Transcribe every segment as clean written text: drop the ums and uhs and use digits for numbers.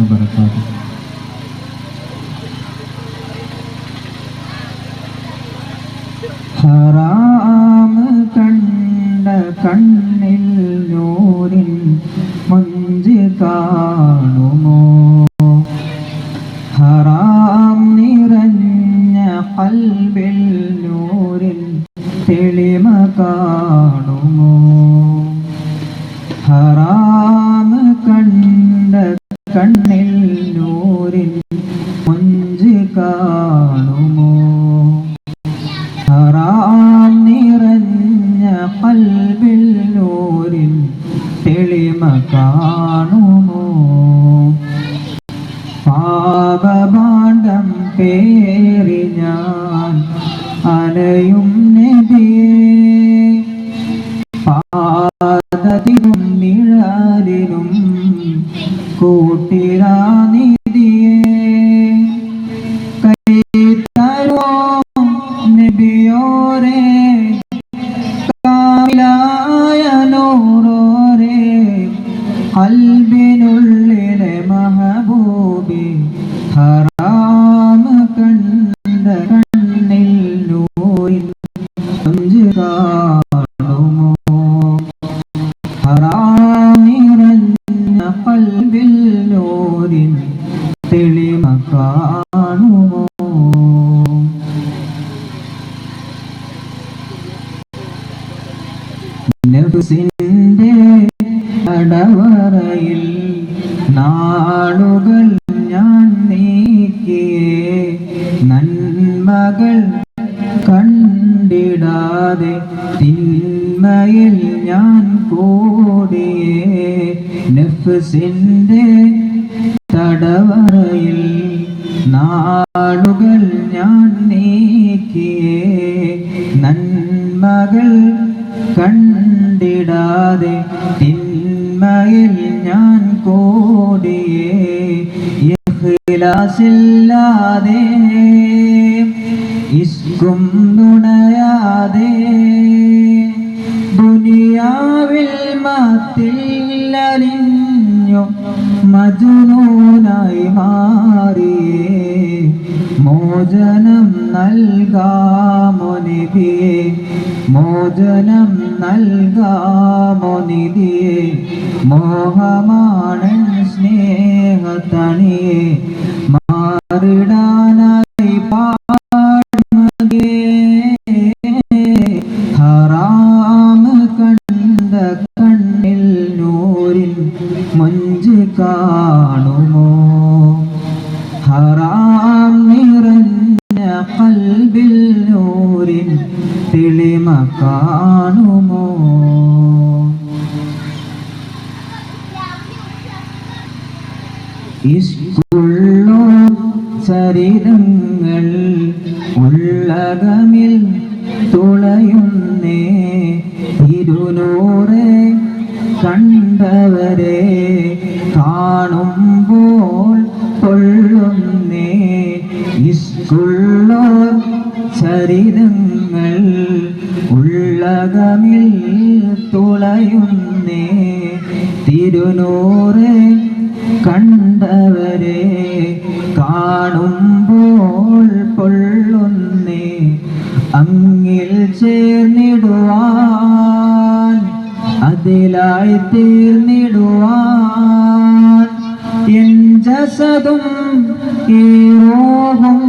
وبركاته. ഹറാം കണ്ട കണ്ണിൽ നൂറിൻ മഞ്ച് കാണുമോ? ഹറാം നിറഞ്ഞ ഖൽബിൽ നൂറിൻ തെളിമ കാണുമോ? ഹറാം കണ്ട കണ്ണിൽ നൂറിൻ മഞ്ച് കാണുമോ? ഹറാം നിറഞ്ഞ ഖൽബിൽ നൂറിൻ തെളിമ കാണുമോ? പാപഭാണ്ഡം പേറി ഞാൻ അലയും നബിയേ, പാദത്തിനും നിഴലിനും കൂട്ടിരാ നിധിയേ, കൈത്തരോ നബിയോരേ, കാമിലായ നൂറോരേ, ഖൽബിനുള്ളിലെ മഹബൂബി, ഹറാം കണ്ട കണ്ണിൽ നൂറിൻ മഞ്ച് കാണുമോ? ഹറാം നിറഞ്ഞ ഖൽബിൽ നൂറിൻ തെളിമ കാണുമോ? നഫ്സിന്റെ അടവറയിൽ നാളുകൾ ഞാൻ നീക്കിയേ, നന്മകൾ കണ്ടിടാതെ തിന്മയിൽ ഞാൻ കൂടിയേ. നഫ്സിന്റെ തടവറയിൽ നാളുകൾ ഞാൻ നീക്കിയേ, നന്മകൾ കണ്ടിടാതെ തിന്മയിൽ ഞാൻ കൂടിയേ. ഇഖ്ലാസില്ലാതെ ഇസ്കും നുണയാതെ ദുനിയാവിൽ മത്തില്ലലിഞ്ഞു മജ്നൂനായി മാറിയേ. മോചനം നൽകാമോ നബിയേ, മോചനം നൽകാമോ നിധിയേ, മോഹമാണ് സ്നേഹത്തണിയേ, മാറിടാനായി പാടുമതിയേ. ഹറാം കണ്ട കണ്ണിൽ നൂറിൻ മഞ്ച് കാണുമോ? ഹറാം നിറഞ്ഞ ഖൽബിൽ നൂറിൻ തെളിമ കാണുമോ? ഇസ്കുള്ളോ ചരിതങ്ങൾ ഉള്ളകമിൽ തുളയുന്നേ, ഇരുനൂറെ കണ്ടവരെ കാണുമ്പോൾ കൊള്ളുന്നേ. ഇസ്കുള്ളോ ചരിതങ്ങൾ ഉള്ളകമിൽ തുളയുന്നേ, തിരുനൂറെ കണ്ടവരെ കാണുമ്പോൾ പൊള്ളുന്നേ. അങ്ങിൽ ചേർന്നിടുവാൻ, അതിലായി തീർന്നിടുവാൻ, എൻ ജസദും ഈ റൂഹും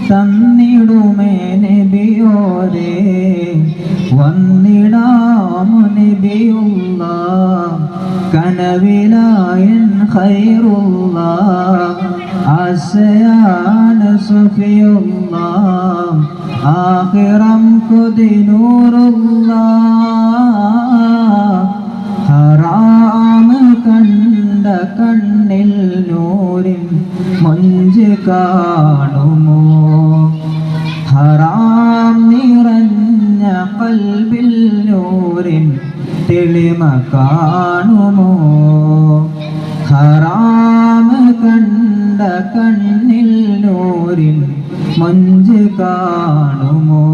തന്നിടുമേ നബിയോരേ. വന്നിടാമു നബിയുള്ള കനവിലായൻ ഖൈറുള്ള, ആശയാണ് സുഫിയുള്ള, ആഖിറം കൊതി നൂറുള്ള. ഹറാം കണ്ട കണ്ണിൽ നൂറിൻ മഞ്ച് കാണുമോ? ഹറാം നിറഞ്ഞ ഖൽബിൽ നൂറിൻ തെളിമ കാണുമോ? ഹറാം കണ്ട കണ്ണിൽ നൂറിൻ മഞ്ച് കാണുമോ?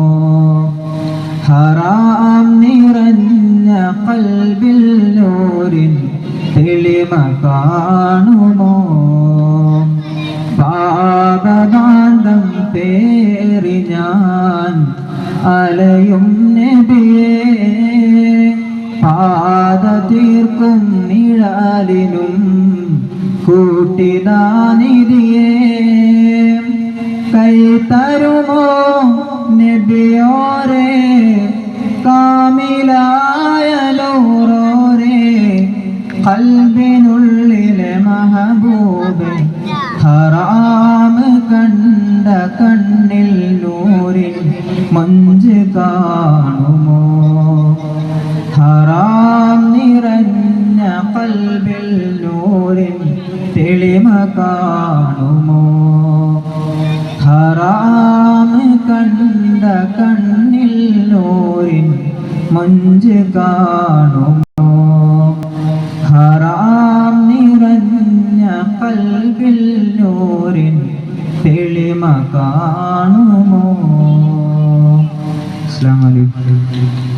ഹറാം നിറഞ്ഞ ഖൽബിൽ നൂറിൻ തെളിമ കാണുമോ? പാത തീർക്കും നിഴലിനും കൂട്ടിനാനിധിയേ കൈ തരുമോ നബിയോരേ കാമിലായ നൂറോരേ ഖൽബിനുള്ളിലെ മഹബൂബേ ഹറാം കണ്ട കണ്ണിൽ നൂറിൻ മഞ്ച് കാണുമോ ഹറാം നിറഞ്ഞ ഖൽബിൽ നൂറിൻ തെളിമ കാണുമോ ഹറാം കണ്ട കണ്ണിൽ നൂറിൻ മഞ്ച് കാണുമോ ഹറാം നിറഞ്ഞ ഖൽബിൽ നൂറിൻ തെളിമ കാണുമോ. അസ്സലാമു അലൈക്കും.